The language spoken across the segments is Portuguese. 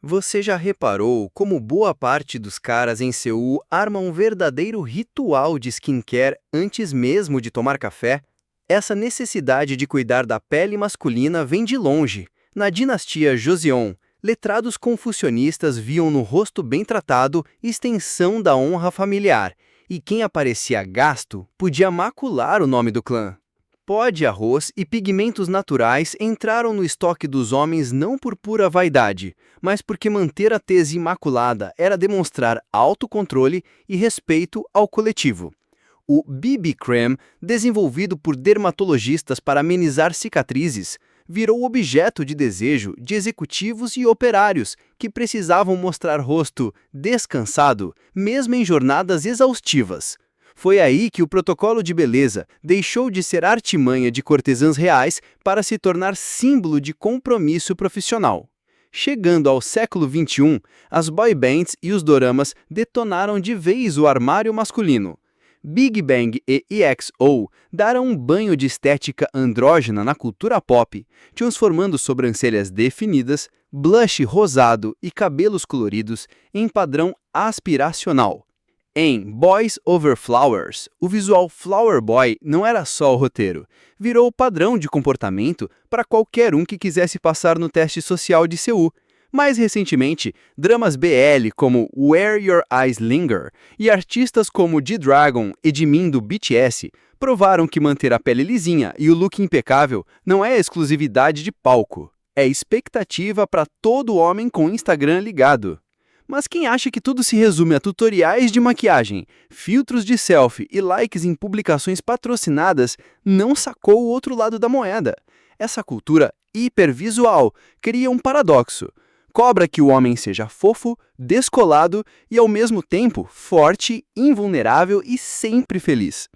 Você já reparou como boa parte dos caras em Seul arma um verdadeiro ritual de skincare antes mesmo de tomar café? Essa necessidade de cuidar da pele masculina vem de longe. Na dinastia Joseon, letrados confucionistas viam no rosto bem tratado extensão da honra familiar, e quem aparecia gasto podia macular o nome do clã. Pó de arroz e pigmentos naturais entraram no estoque dos homens não por pura vaidade, mas porque manter a tez imaculada era demonstrar autocontrole e respeito ao coletivo. O BB Cream, desenvolvido por dermatologistas para amenizar cicatrizes, virou objeto de desejo de executivos e operários que precisavam mostrar rosto descansado, mesmo em jornadas exaustivas. Foi aí que o protocolo de beleza deixou de ser artimanha de cortesãs reais para se tornar símbolo de compromisso profissional. Chegando ao século XXI, as boy bands e os doramas detonaram de vez o armário masculino. Big Bang e EXO deram um banho de estética andrógena na cultura pop, transformando sobrancelhas definidas, blush rosado e cabelos coloridos em padrão aspiracional. Em Boys Over Flowers, o visual Flower Boy não era só o roteiro, virou o padrão de comportamento para qualquer um que quisesse passar no teste social de Seul. Mais recentemente, dramas BL como Where Your Eyes Linger e artistas como G-Dragon e Jimin do BTS provaram que manter a pele lisinha e o look impecável não é exclusividade de palco, é expectativa para todo homem com Instagram ligado. Mas quem acha que tudo se resume a tutoriais de maquiagem, filtros de selfie e likes em publicações patrocinadas não sacou o outro lado da moeda. Essa cultura hipervisual cria um paradoxo. Cobra que o homem seja fofo, descolado e, ao mesmo tempo, forte, invulnerável e sempre feliz.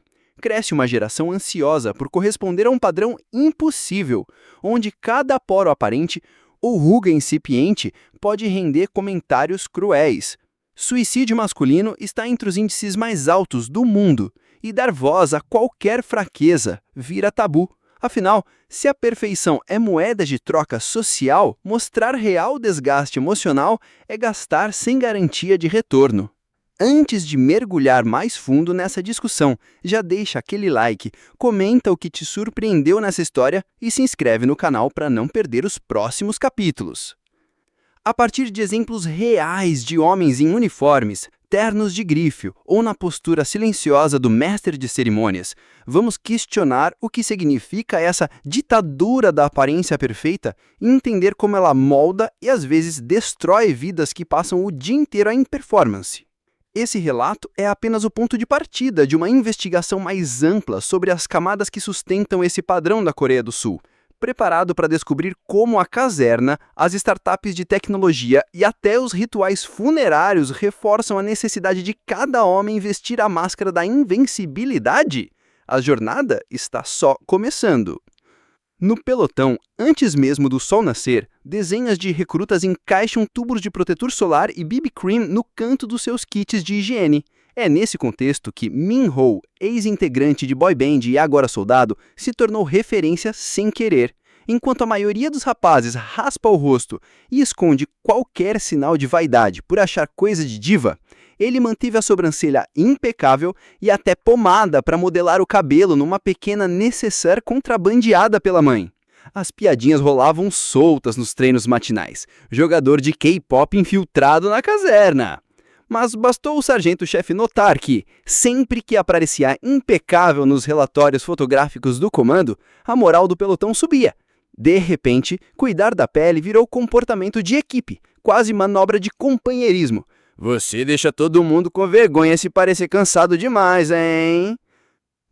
Cresce uma geração ansiosa por corresponder a um padrão impossível, onde cada poro aparente ou ruga incipiente pode render comentários cruéis. Suicídio masculino está entre os índices mais altos do mundo, e dar voz a qualquer fraqueza vira tabu. Afinal, se a perfeição é moeda de troca social, mostrar real desgaste emocional é gastar sem garantia de retorno. Antes de mergulhar mais fundo nessa discussão, já deixa aquele like, comenta o que te surpreendeu nessa história e se inscreve no canal para não perder os próximos capítulos. A partir de exemplos reais de homens em uniformes, ternos de grife ou na postura silenciosa do mestre de cerimônias, vamos questionar o que significa essa ditadura da aparência perfeita e entender como ela molda e às vezes destrói vidas que passam o dia inteiro em performance. Esse relato é apenas o ponto de partida de uma investigação mais ampla sobre as camadas que sustentam esse padrão da Coreia do Sul, preparado para descobrir como a caserna, as startups de tecnologia e até os rituais funerários reforçam a necessidade de cada homem vestir a máscara da invencibilidade. A jornada está só começando. No pelotão, antes mesmo do sol nascer, dezenas de recrutas encaixam tubos de protetor solar e BB Cream no canto dos seus kits de higiene. É nesse contexto que Minho, ex-integrante de boy band e agora soldado, se tornou referência sem querer. Enquanto a maioria dos rapazes raspa o rosto e esconde qualquer sinal de vaidade por achar coisa de diva, ele manteve a sobrancelha impecável e até pomada para modelar o cabelo numa pequena nécessaire contrabandeada pela mãe. As piadinhas rolavam soltas nos treinos matinais. Jogador de K-pop infiltrado na caserna. Mas bastou o sargento-chefe notar que, sempre que aparecia impecável nos relatórios fotográficos do comando, a moral do pelotão subia. De repente, cuidar da pele virou comportamento de equipe, quase manobra de companheirismo. Você deixa todo mundo com vergonha se parecer cansado demais, hein?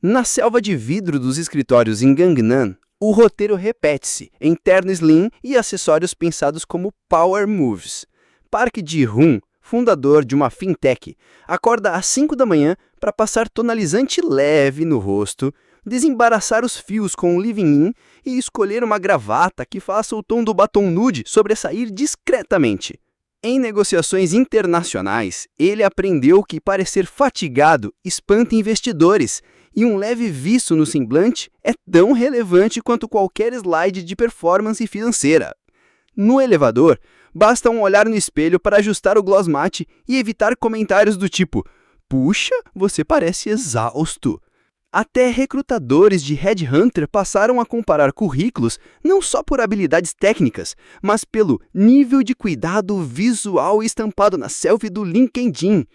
Na selva de vidro dos escritórios em Gangnam, o roteiro repete-se, em terno slim e acessórios pensados como power moves. Park Ji-hoon, fundador de uma fintech, acorda às 5 da manhã para passar tonalizante leve no rosto, desembaraçar os fios com o leave-in e escolher uma gravata que faça o tom do batom nude sobressair discretamente. Em negociações internacionais, ele aprendeu que parecer fatigado espanta investidores e um leve viço no semblante é tão relevante quanto qualquer slide de performance financeira. No elevador, Basta um olhar no espelho para ajustar o gloss matte e evitar comentários do tipo "Puxa, você parece exausto". Até recrutadores de headhunter passaram a comparar currículos não só por habilidades técnicas, mas pelo nível de cuidado visual estampado na selfie do LinkedIn.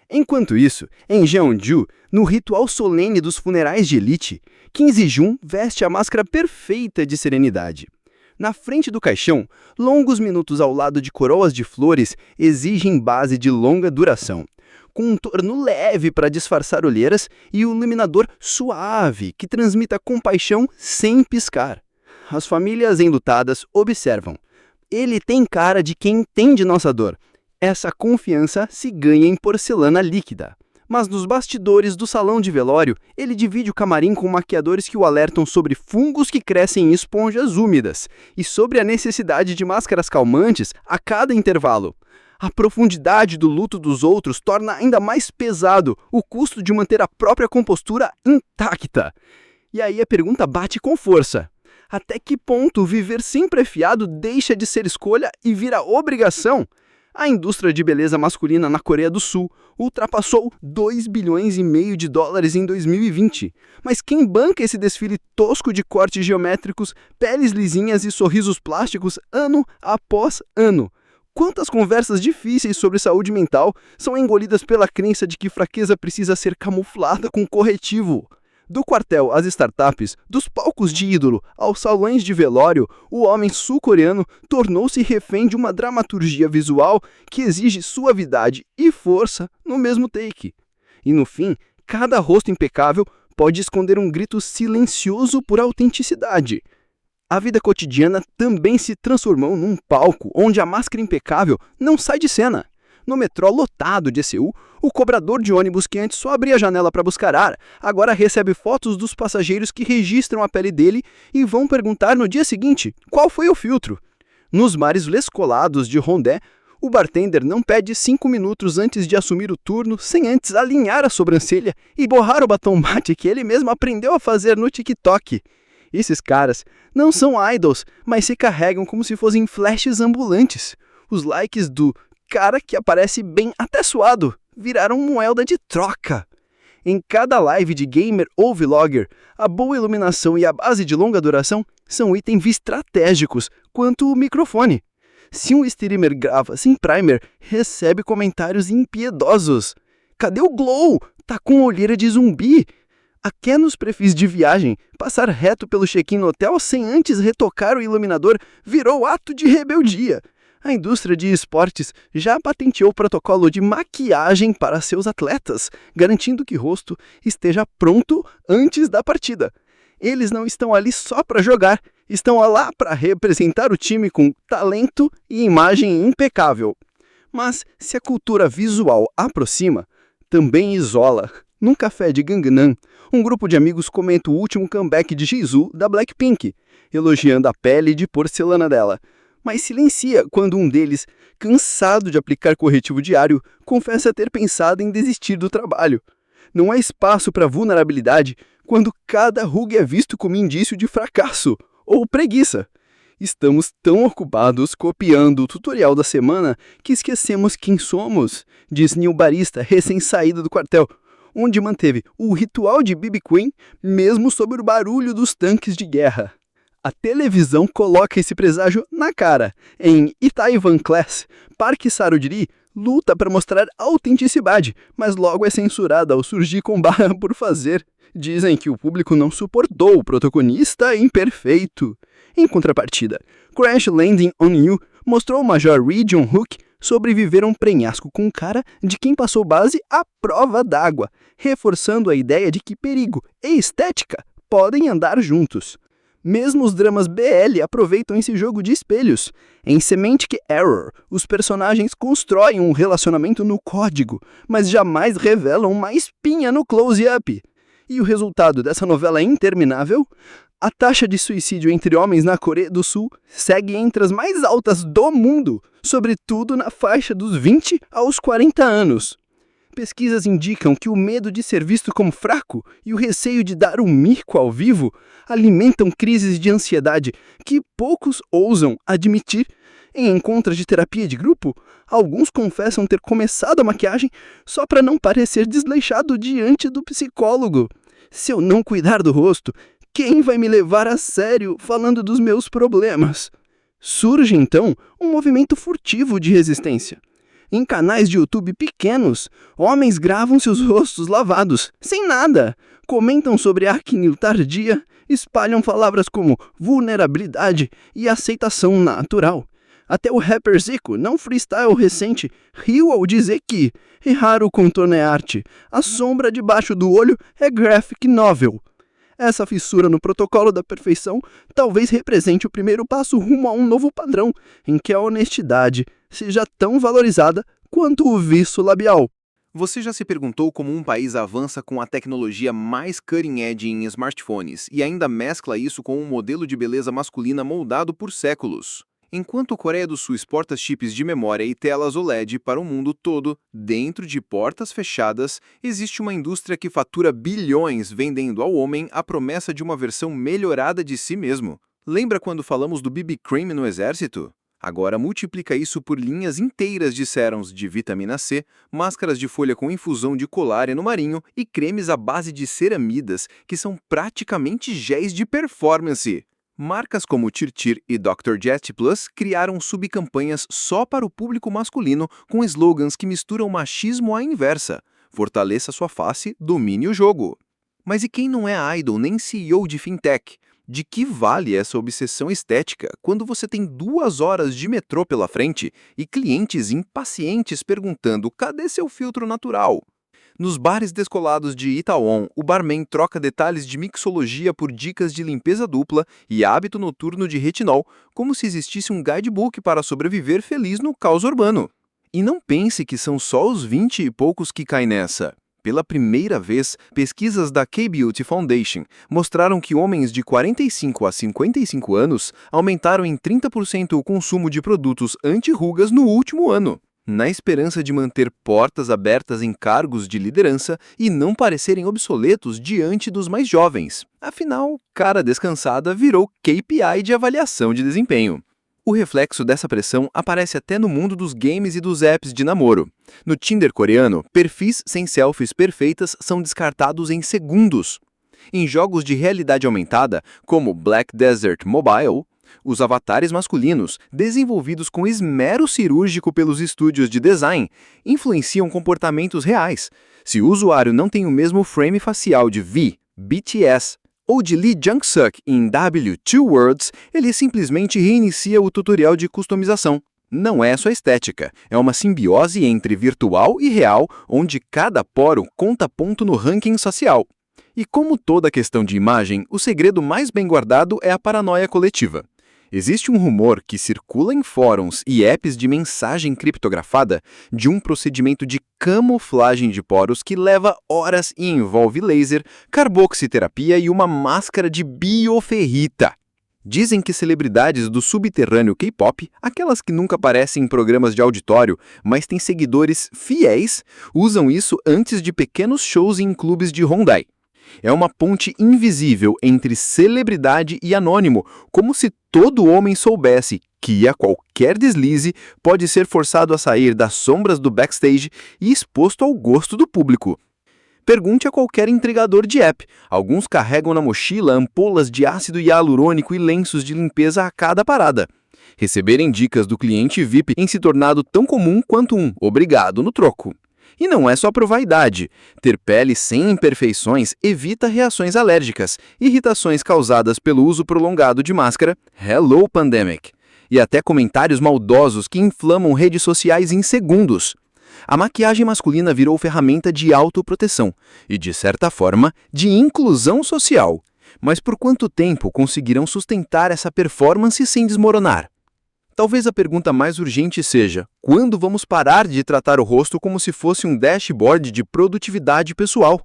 Enquanto isso, em Jeonju, no ritual solene dos funerais de elite, Kim Se-jun veste a máscara perfeita de serenidade. Na frente do caixão, longos minutos ao lado de coroas de flores exigem base de longa duração, com um torno leve para disfarçar olheiras e um iluminador suave que transmita compaixão sem piscar. As famílias enlutadas observam. Ele tem cara de quem entende nossa dor. Essa confiança se ganha em porcelana líquida. Mas nos bastidores do salão de velório, ele divide o camarim com maquiadores que o alertam sobre fungos que crescem em esponjas úmidas e sobre a necessidade de máscaras calmantes a cada intervalo. A profundidade do luto dos outros torna ainda mais pesado o custo de manter a própria compostura intacta. E aí a pergunta bate com força. Até que ponto viver sempre afiado deixa de ser escolha e vira obrigação? A indústria de beleza masculina na Coreia do Sul ultrapassou 2,5 bilhões de dólares em 2020. Mas quem banca esse desfile tosco de cortes geométricos, peles lisinhas e sorrisos plásticos ano após ano? Quantas conversas difíceis sobre saúde mental são engolidas pela crença de que fraqueza precisa ser camuflada com corretivo? Do quartel às startups, dos palcos de ídolo aos salões de velório, o homem sul-coreano tornou-se refém de uma dramaturgia visual que exige suavidade e força no mesmo take. E no fim, cada rosto impecável pode esconder um grito silencioso por autenticidade. A vida cotidiana também se transformou num palco onde a máscara impecável não sai de cena. No metrô lotado de Seul, o cobrador de ônibus que antes só abria a janela para buscar ar, agora recebe fotos dos passageiros que registram a pele dele e vão perguntar no dia seguinte qual foi o filtro. Nos bares descolados de Hongdae, o bartender não pede 5 minutos antes de assumir o turno sem antes alinhar a sobrancelha e borrar o batom mate que ele mesmo aprendeu a fazer no TikTok. Esses caras não são idols, mas se carregam como se fossem flashes ambulantes. Os likes do cara que aparece bem até suado viraram moeda de troca. Em cada live de gamer ou vlogger, a boa iluminação e a base de longa duração são itens estratégicos quanto o microfone. Se um streamer grava sem primer, recebe comentários impiedosos. Cadê o glow? Tá com olheira de zumbi. Até nos perfis de viagem, passar reto pelo check-in no hotel sem antes retocar o iluminador virou ato de rebeldia. A indústria de esportes já patenteou o protocolo de maquiagem para seus atletas, garantindo que o rosto esteja pronto antes da partida. Eles não estão ali só para jogar, estão lá para representar o time com talento e imagem impecável. Mas se a cultura visual aproxima, também isola. Num café de Gangnam, um grupo de amigos comenta o último comeback de Jisoo da Blackpink, elogiando a pele de porcelana dela. Mas silencia quando um deles, cansado de aplicar corretivo diário, confessa ter pensado em desistir do trabalho. Não há espaço para vulnerabilidade quando cada ruga é visto como indício de fracasso ou preguiça. Estamos tão ocupados copiando o tutorial da semana que esquecemos quem somos, diz Neil Barista, recém-saído do quartel, onde manteve o ritual de BB Queen mesmo sob o barulho dos tanques de guerra. A televisão coloca esse presságio na cara. Em Itaewon Class, Park Saro-jiri luta para mostrar autenticidade, mas logo é censurada ao surgir com barra por fazer. Dizem que o público não suportou o protagonista imperfeito. Em contrapartida, Crash Landing on You mostrou o Major Ri Jong-hook sobreviver a um penhasco com cara de quem passou base à prova d'água, reforçando a ideia de que perigo e estética podem andar juntos. Mesmo os dramas BL aproveitam esse jogo de espelhos. Em Semantic Error, os personagens constroem um relacionamento no código, mas jamais revelam uma espinha no close-up. E o resultado dessa novela interminável? A taxa de suicídio entre homens na Coreia do Sul segue entre as mais altas do mundo, sobretudo na faixa dos 20 aos 40 anos. Pesquisas indicam que o medo de ser visto como fraco e o receio de dar um mico ao vivo alimentam crises de ansiedade que poucos ousam admitir em encontros de terapia de grupo, alguns confessam ter começado a maquiagem só para não parecer desleixado diante do psicólogo. Se eu não cuidar do rosto, quem vai me levar a sério falando dos meus problemas? Surge, então, um movimento furtivo de resistência. Em canais de YouTube pequenos, homens gravam seus rostos lavados, sem nada, comentam sobre acne tardia, espalham palavras como vulnerabilidade e aceitação natural. Até o rapper Zico, não freestyle recente, riu ao dizer que errar o contorno é arte, a sombra debaixo do olho é graphic novel. Essa fissura no protocolo da perfeição talvez represente o primeiro passo rumo a um novo padrão, em que a honestidade seja tão valorizada quanto o viço labial. Você já se perguntou como um país avança com a tecnologia mais cutting edge em smartphones e ainda mescla isso com um modelo de beleza masculina moldado por séculos? Enquanto a Coreia do Sul exporta chips de memória e telas OLED para o mundo todo, dentro de portas fechadas, existe uma indústria que fatura bilhões vendendo ao homem a promessa de uma versão melhorada de si mesmo. Lembra quando falamos do BB Cream no exército? Agora multiplica isso por linhas inteiras de sérums de vitamina C, máscaras de folha com infusão de colágeno marinho e cremes à base de ceramidas, que são praticamente géis de performance. Marcas como Tirtir e Dr. Jet Plus criaram subcampanhas só para o público masculino com slogans que misturam machismo à inversa. Fortaleça sua face, domine o jogo. Mas e quem não é idol nem CEO de fintech? De que vale essa obsessão estética quando você tem 2 horas de metrô pela frente e clientes impacientes perguntando cadê seu filtro natural? Nos bares descolados de Itaewon, o barman troca detalhes de mixologia por dicas de limpeza dupla e hábito noturno de retinol, como se existisse um guidebook para sobreviver feliz no caos urbano. E não pense que são só os 20 e poucos que caem nessa. Pela primeira vez, pesquisas da K-Beauty Foundation mostraram que homens de 45 a 55 anos aumentaram em 30% o consumo de produtos anti-rugas no último ano, na esperança de manter portas abertas em cargos de liderança e não parecerem obsoletos diante dos mais jovens. Afinal, cara descansada virou KPI de avaliação de desempenho. O reflexo dessa pressão aparece até no mundo dos games e dos apps de namoro. No Tinder coreano, perfis sem selfies perfeitas são descartados em segundos. Em jogos de realidade aumentada, como Black Desert Mobile, os avatares masculinos, desenvolvidos com esmero cirúrgico pelos estúdios de design, influenciam comportamentos reais. Se o usuário não tem o mesmo frame facial de V, BTS, ou de Lee Jung-suk em W2 Worlds, ele simplesmente reinicia o tutorial de customização. Não é só estética, é uma simbiose entre virtual e real, onde cada poro conta ponto no ranking social. E como toda questão de imagem, o segredo mais bem guardado é a paranoia coletiva. Existe um rumor que circula em fóruns e apps de mensagem criptografada de um procedimento de camuflagem de poros que leva horas e envolve laser, carboxiterapia e uma máscara de bioferrita. Dizem que celebridades do subterrâneo K-pop, aquelas que nunca aparecem em programas de auditório, mas têm seguidores fiéis, usam isso antes de pequenos shows em clubes de Hyundai. É uma ponte invisível entre celebridade e anônimo, como se todo homem soubesse que, a qualquer deslize, pode ser forçado a sair das sombras do backstage e exposto ao gosto do público. Pergunte a qualquer entregador de app. Alguns carregam na mochila ampolas de ácido hialurônico e lenços de limpeza a cada parada. Receberem dicas do cliente VIP tem se tornado tão comum quanto um "obrigado" no troco. E não é só por vaidade. Ter pele sem imperfeições evita reações alérgicas, irritações causadas pelo uso prolongado de máscara, hello pandemic, e até comentários maldosos que inflamam redes sociais em segundos. A maquiagem masculina virou ferramenta de autoproteção e, de certa forma, de inclusão social. Mas por quanto tempo conseguirão sustentar essa performance sem desmoronar? Talvez a pergunta mais urgente seja: quando vamos parar de tratar o rosto como se fosse um dashboard de produtividade pessoal?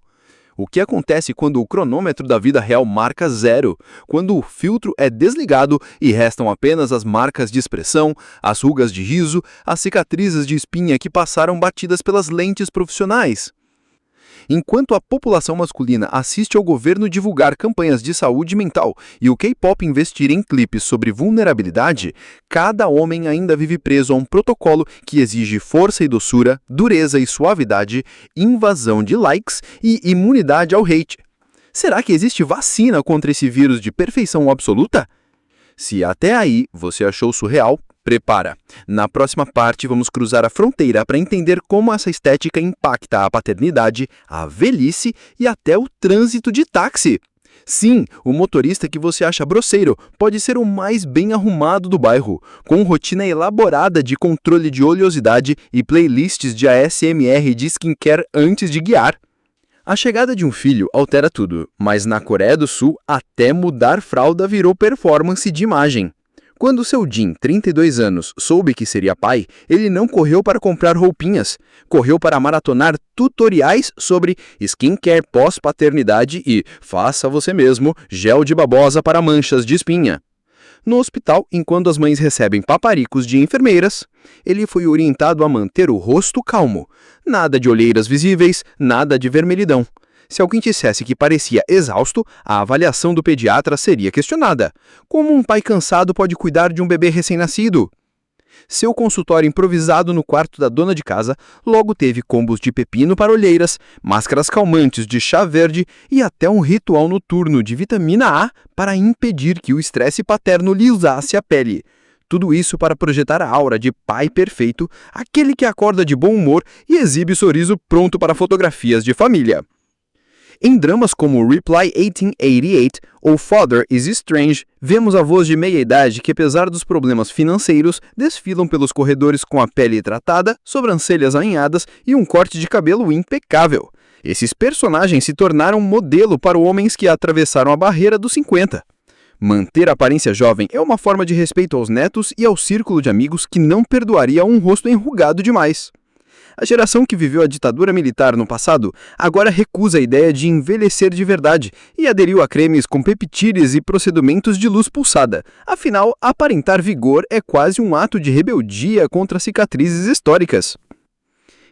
O que acontece quando o cronômetro da vida real marca 0, quando o filtro é desligado e restam apenas as marcas de expressão, as rugas de riso, as cicatrizes de espinha que passaram batidas pelas lentes profissionais? Enquanto a população masculina assiste ao governo divulgar campanhas de saúde mental e o K-pop investir em clipes sobre vulnerabilidade, cada homem ainda vive preso a um protocolo que exige força e doçura, dureza e suavidade, invasão de likes e imunidade ao hate. Será que existe vacina contra esse vírus de perfeição absoluta? Se até aí você achou surreal, prepara. Na próxima parte, vamos cruzar a fronteira para entender como essa estética impacta a paternidade, a velhice e até o trânsito de táxi. Sim, o motorista que você acha grosseiro pode ser o mais bem arrumado do bairro, com rotina elaborada de controle de oleosidade e playlists de ASMR de skincare antes de guiar. A chegada de um filho altera tudo, mas na Coreia do Sul, até mudar fralda virou performance de imagem. Quando seu Jin, 32 anos, soube que seria pai, ele não correu para comprar roupinhas, correu para maratonar tutoriais sobre skincare pós-paternidade e faça você mesmo gel de babosa para manchas de espinha. No hospital, enquanto as mães recebem paparicos de enfermeiras, ele foi orientado a manter o rosto calmo. Nada de olheiras visíveis, nada de vermelhidão. Se alguém dissesse que parecia exausto, a avaliação do pediatra seria questionada. Como um pai cansado pode cuidar de um bebê recém-nascido? Seu consultório improvisado no quarto da dona de casa logo teve combos de pepino para olheiras, máscaras calmantes de chá verde e até um ritual noturno de vitamina A para impedir que o estresse paterno lhe usasse a pele. Tudo isso para projetar a aura de pai perfeito, aquele que acorda de bom humor e exibe sorriso pronto para fotografias de família. Em dramas como Reply 1888 ou Father is Strange, vemos avós de meia-idade que, apesar dos problemas financeiros, desfilam pelos corredores com a pele tratada, sobrancelhas alinhadas e um corte de cabelo impecável. Esses personagens se tornaram modelo para homens que atravessaram a barreira dos 50. Manter a aparência jovem é uma forma de respeito aos netos e ao círculo de amigos que não perdoaria um rosto enrugado demais. A geração que viveu a ditadura militar no passado agora recusa a ideia de envelhecer de verdade e aderiu a cremes com peptides e procedimentos de luz pulsada. Afinal, aparentar vigor é quase um ato de rebeldia contra cicatrizes históricas.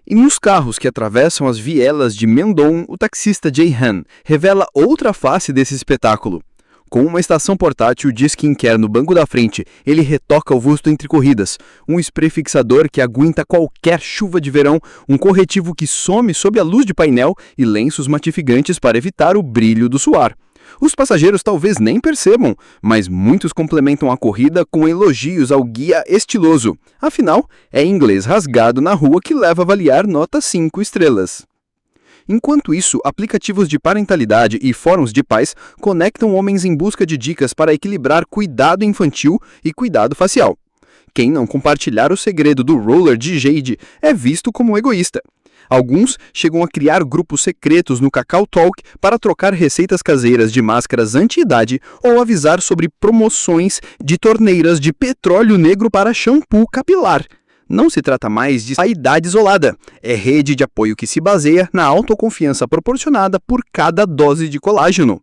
E nos carros que atravessam as vielas de Myeongdong, o taxista Jae-han revela outra face desse espetáculo. Com uma estação portátil de skincare no banco da frente, ele retoca o rosto entre corridas, um spray fixador que aguenta qualquer chuva de verão, um corretivo que some sob a luz de painel e lenços matificantes para evitar o brilho do suor. Os passageiros talvez nem percebam, mas muitos complementam a corrida com elogios ao guia estiloso. Afinal, é inglês rasgado na rua que leva a avaliar nota 5 estrelas. Enquanto isso, aplicativos de parentalidade e fóruns de pais conectam homens em busca de dicas para equilibrar cuidado infantil e cuidado facial. Quem não compartilhar o segredo do roller de Jade é visto como egoísta. Alguns chegam a criar grupos secretos no Kakao Talk para trocar receitas caseiras de máscaras anti-idade ou avisar sobre promoções de torneiras de petróleo negro para shampoo capilar. Não se trata mais de vaidade isolada, é rede de apoio que se baseia na autoconfiança proporcionada por cada dose de colágeno.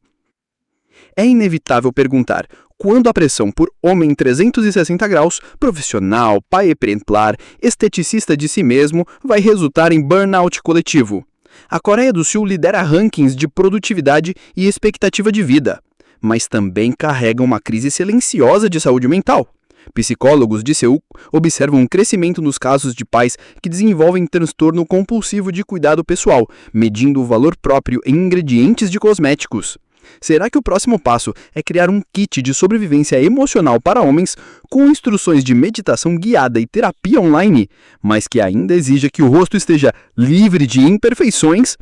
É inevitável perguntar, quando a pressão por homem 360 graus, profissional, pai exemplar, esteticista de si mesmo, vai resultar em burnout coletivo? A Coreia do Sul lidera rankings de produtividade e expectativa de vida, mas também carrega uma crise silenciosa de saúde mental. Psicólogos de Seul observam um crescimento nos casos de pais que desenvolvem transtorno compulsivo de cuidado pessoal, medindo o valor próprio em ingredientes de cosméticos. Será que o próximo passo é criar um kit de sobrevivência emocional para homens com instruções de meditação guiada e terapia online, mas que ainda exija que o rosto esteja livre de imperfeições?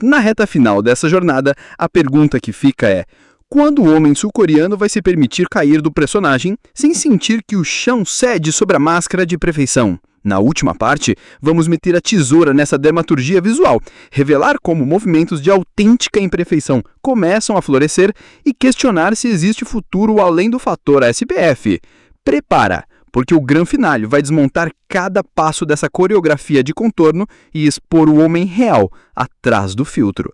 Na reta final dessa jornada, a pergunta que fica é: quando o homem sul-coreano vai se permitir cair do personagem sem sentir que o chão cede sobre a máscara de perfeição? Na última parte, vamos meter a tesoura nessa dramaturgia visual, revelar como movimentos de autêntica imperfeição começam a florescer e questionar se existe futuro além do fator SPF. Prepara, porque o grande finale vai desmontar cada passo dessa coreografia de contorno e expor o homem real atrás do filtro.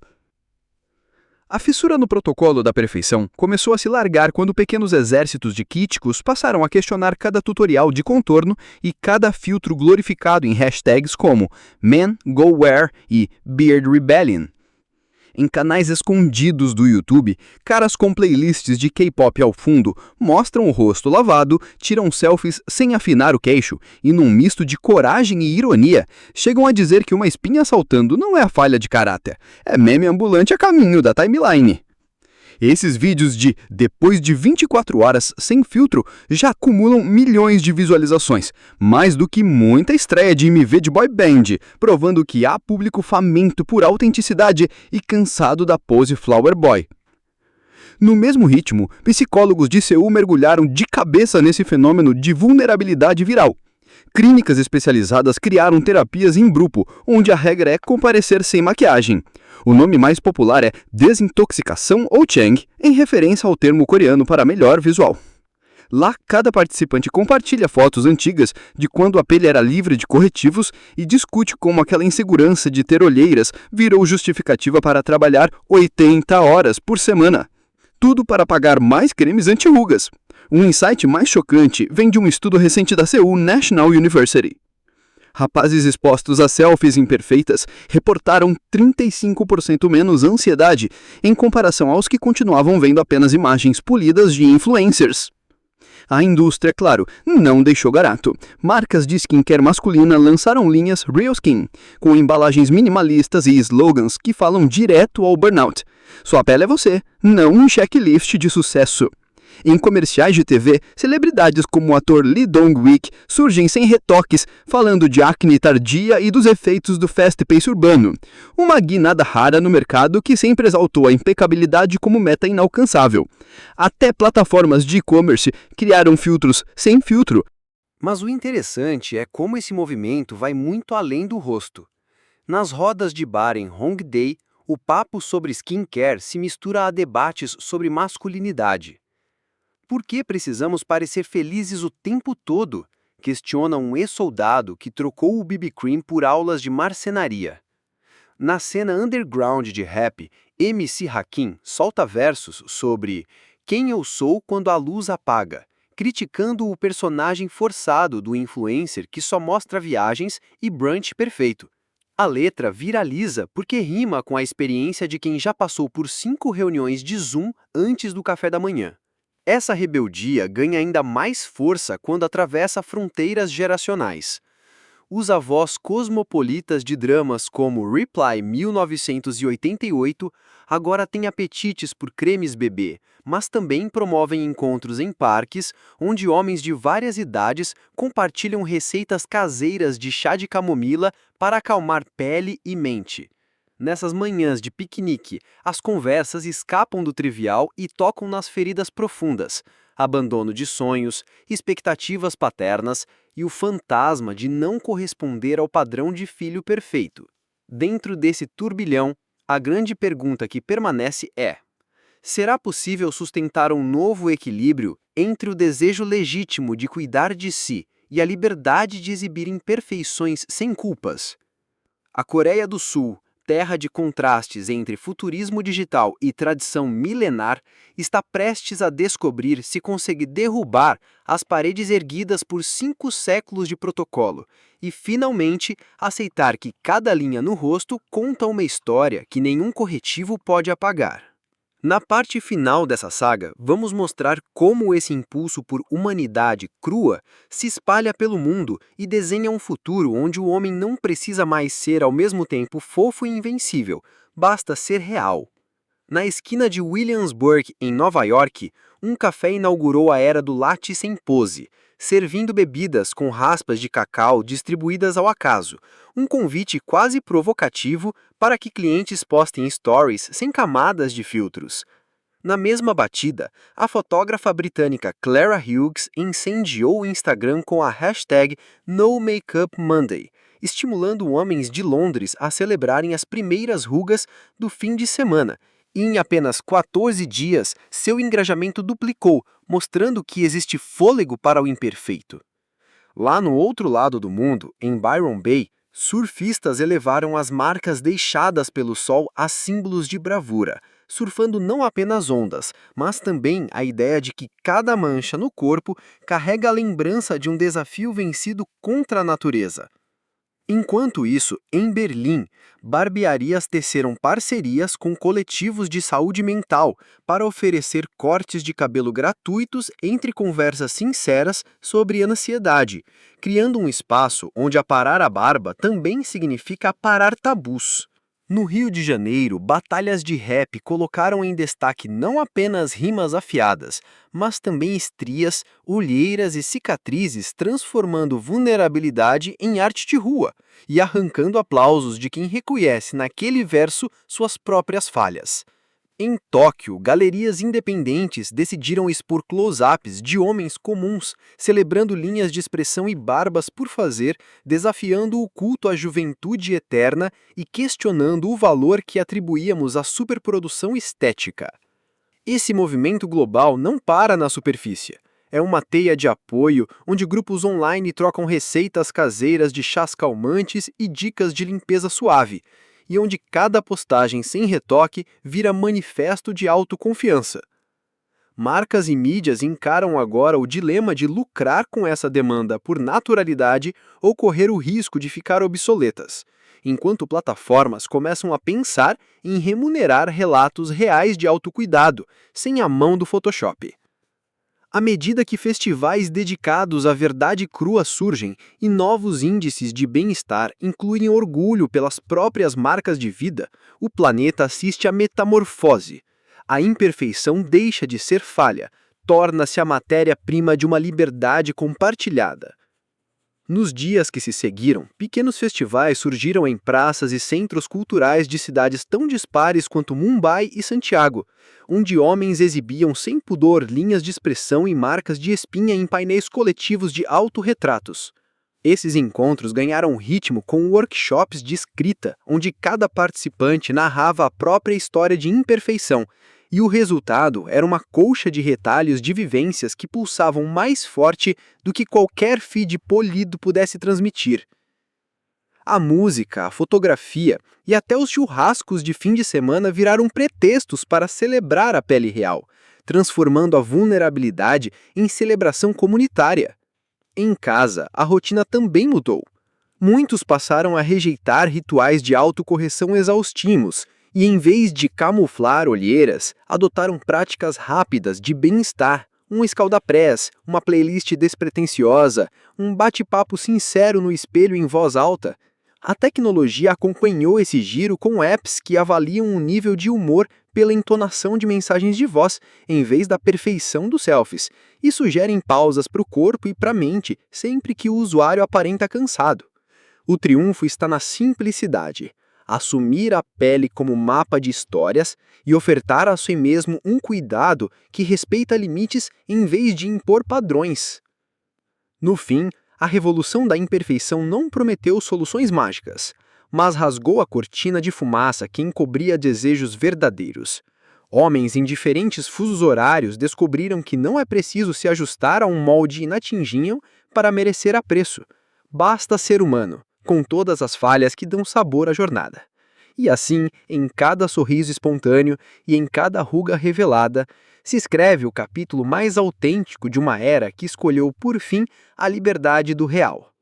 A fissura no protocolo da perfeição começou a se largar quando pequenos exércitos de críticos passaram a questionar cada tutorial de contorno e cada filtro glorificado em hashtags como Men Go Wear e Beard Rebellion. Em canais escondidos do YouTube, caras com playlists de K-pop ao fundo mostram o rosto lavado, tiram selfies sem afinar o queixo e, num misto de coragem e ironia, chegam a dizer que uma espinha saltando não é a falha de caráter, é meme ambulante a caminho da timeline. Esses vídeos de depois de 24 horas sem filtro já acumulam milhões de visualizações, mais do que muita estreia de MV de boy band, provando que há público faminto por autenticidade e cansado da pose flower boy. No mesmo ritmo, psicólogos de Seul mergulharam de cabeça nesse fenômeno de vulnerabilidade viral. Clínicas especializadas criaram terapias em grupo, onde a regra é comparecer sem maquiagem. O nome mais popular é desintoxicação ou Chang, em referência ao termo coreano para melhor visual. Lá, cada participante compartilha fotos antigas de quando a pele era livre de corretivos e discute como aquela insegurança de ter olheiras virou justificativa para trabalhar 80 horas por semana. Tudo para pagar mais cremes anti-rugas. Um insight mais chocante vem de um estudo recente da Seoul National University. Rapazes expostos a selfies imperfeitas reportaram 35% menos ansiedade em comparação aos que continuavam vendo apenas imagens polidas de influencers. A indústria, claro, não deixou barato. Marcas de skincare masculina lançaram linhas Real Skin, com embalagens minimalistas e slogans que falam direto ao burnout. Sua pele é você, não um checklist de sucesso. Em comerciais de TV, celebridades como o ator Lee Dong-wook surgem sem retoques, falando de acne tardia e dos efeitos do fast pace urbano. Uma guinada rara no mercado que sempre exaltou a impecabilidade como meta inalcançável. Até plataformas de e-commerce criaram filtros sem filtro. Mas o interessante é como esse movimento vai muito além do rosto. Nas rodas de bar em Hongdae, o papo sobre skincare se mistura a debates sobre masculinidade. Por que precisamos parecer felizes o tempo todo? Questiona um ex-soldado que trocou o BB Cream por aulas de marcenaria. Na cena underground de rap, MC Hakim solta versos sobre quem eu sou quando a luz apaga, criticando o personagem forçado do influencer que só mostra viagens e brunch perfeito. A letra viraliza porque rima com a experiência de quem já passou por 5 reuniões de Zoom antes do café da manhã. Essa rebeldia ganha ainda mais força quando atravessa fronteiras geracionais. Os avós cosmopolitas de dramas como Reply 1988 agora têm apetites por cremes bebê, mas também promovem encontros em parques, onde homens de várias idades compartilham receitas caseiras de chá de camomila para acalmar pele e mente. Nessas manhãs de piquenique, as conversas escapam do trivial e tocam nas feridas profundas, abandono de sonhos, expectativas paternas e o fantasma de não corresponder ao padrão de filho perfeito. Dentro desse turbilhão, a grande pergunta que permanece é: será possível sustentar um novo equilíbrio entre o desejo legítimo de cuidar de si e a liberdade de exibir imperfeições sem culpas? A Coreia do Sul, terra de contrastes entre futurismo digital e tradição milenar, está prestes a descobrir se consegue derrubar as paredes erguidas por 5 séculos de protocolo e, finalmente, aceitar que cada linha no rosto conta uma história que nenhum corretivo pode apagar. Na parte final dessa saga, vamos mostrar como esse impulso por humanidade crua se espalha pelo mundo e desenha um futuro onde o homem não precisa mais ser ao mesmo tempo fofo e invencível, basta ser real. Na esquina de Williamsburg, em Nova York, um café inaugurou a era do latte sem pose, servindo bebidas com raspas de cacau distribuídas ao acaso, um convite quase provocativo para que clientes postem stories sem camadas de filtros. Na mesma batida, a fotógrafa britânica Clara Hughes incendiou o Instagram com a hashtag #NoMakeupMonday, estimulando homens de Londres a celebrarem as primeiras rugas do fim de semana. E em apenas 14 dias, seu engajamento duplicou, mostrando que existe fôlego para o imperfeito. Lá no outro lado do mundo, em Byron Bay, surfistas elevaram as marcas deixadas pelo sol a símbolos de bravura, surfando não apenas ondas, mas também a ideia de que cada mancha no corpo carrega a lembrança de um desafio vencido contra a natureza. Enquanto isso, em Berlim, barbearias teceram parcerias com coletivos de saúde mental para oferecer cortes de cabelo gratuitos entre conversas sinceras sobre ansiedade, criando um espaço onde aparar a barba também significa aparar tabus. No Rio de Janeiro, batalhas de rap colocaram em destaque não apenas rimas afiadas, mas também estrias, olheiras e cicatrizes, transformando vulnerabilidade em arte de rua e arrancando aplausos de quem reconhece naquele verso suas próprias falhas. Em Tóquio, galerias independentes decidiram expor close-ups de homens comuns, celebrando linhas de expressão e barbas por fazer, desafiando o culto à juventude eterna e questionando o valor que atribuíamos à superprodução estética. Esse movimento global não para na superfície. É uma teia de apoio onde grupos online trocam receitas caseiras de chás calmantes e dicas de limpeza suave, e onde cada postagem sem retoque vira manifesto de autoconfiança. Marcas e mídias encaram agora o dilema de lucrar com essa demanda por naturalidade ou correr o risco de ficar obsoletas, enquanto plataformas começam a pensar em remunerar relatos reais de autocuidado, sem a mão do Photoshop. À medida que festivais dedicados à verdade crua surgem e novos índices de bem-estar incluem orgulho pelas próprias marcas de vida, o planeta assiste à metamorfose. A imperfeição deixa de ser falha, torna-se a matéria-prima de uma liberdade compartilhada. Nos dias que se seguiram, pequenos festivais surgiram em praças e centros culturais de cidades tão dispares quanto Mumbai e Santiago, onde homens exibiam sem pudor linhas de expressão e marcas de espinha em painéis coletivos de autorretratos. Esses encontros ganharam ritmo com workshops de escrita, onde cada participante narrava a própria história de imperfeição, e o resultado era uma colcha de retalhos de vivências que pulsavam mais forte do que qualquer feed polido pudesse transmitir. A música, a fotografia e até os churrascos de fim de semana viraram pretextos para celebrar a pele real, transformando a vulnerabilidade em celebração comunitária. Em casa, a rotina também mudou. Muitos passaram a rejeitar rituais de autocorreção exaustivos e, em vez de camuflar olheiras, adotaram práticas rápidas de bem-estar, um escalda-press, uma playlist despretensiosa, um bate-papo sincero no espelho em voz alta. A tecnologia acompanhou esse giro com apps que avaliam o nível de humor pela entonação de mensagens de voz, em vez da perfeição dos selfies, e sugerem pausas para o corpo e para a mente sempre que o usuário aparenta cansado. O triunfo está na simplicidade. Assumir a pele como mapa de histórias e ofertar a si mesmo um cuidado que respeita limites em vez de impor padrões. No fim, a revolução da imperfeição não prometeu soluções mágicas, mas rasgou a cortina de fumaça que encobria desejos verdadeiros. Homens em diferentes fusos horários descobriram que não é preciso se ajustar a um molde inatingível para merecer apreço. Basta ser humano, com todas as falhas que dão sabor à jornada. E assim, em cada sorriso espontâneo e em cada ruga revelada, se escreve o capítulo mais autêntico de uma era que escolheu, por fim, a liberdade do real.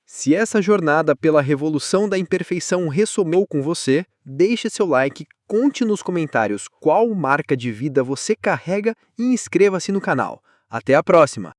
Se essa jornada pela revolução da imperfeição ressomou com você, deixe seu like, conte nos comentários qual marca de vida você carrega e inscreva-se no canal. Até a próxima!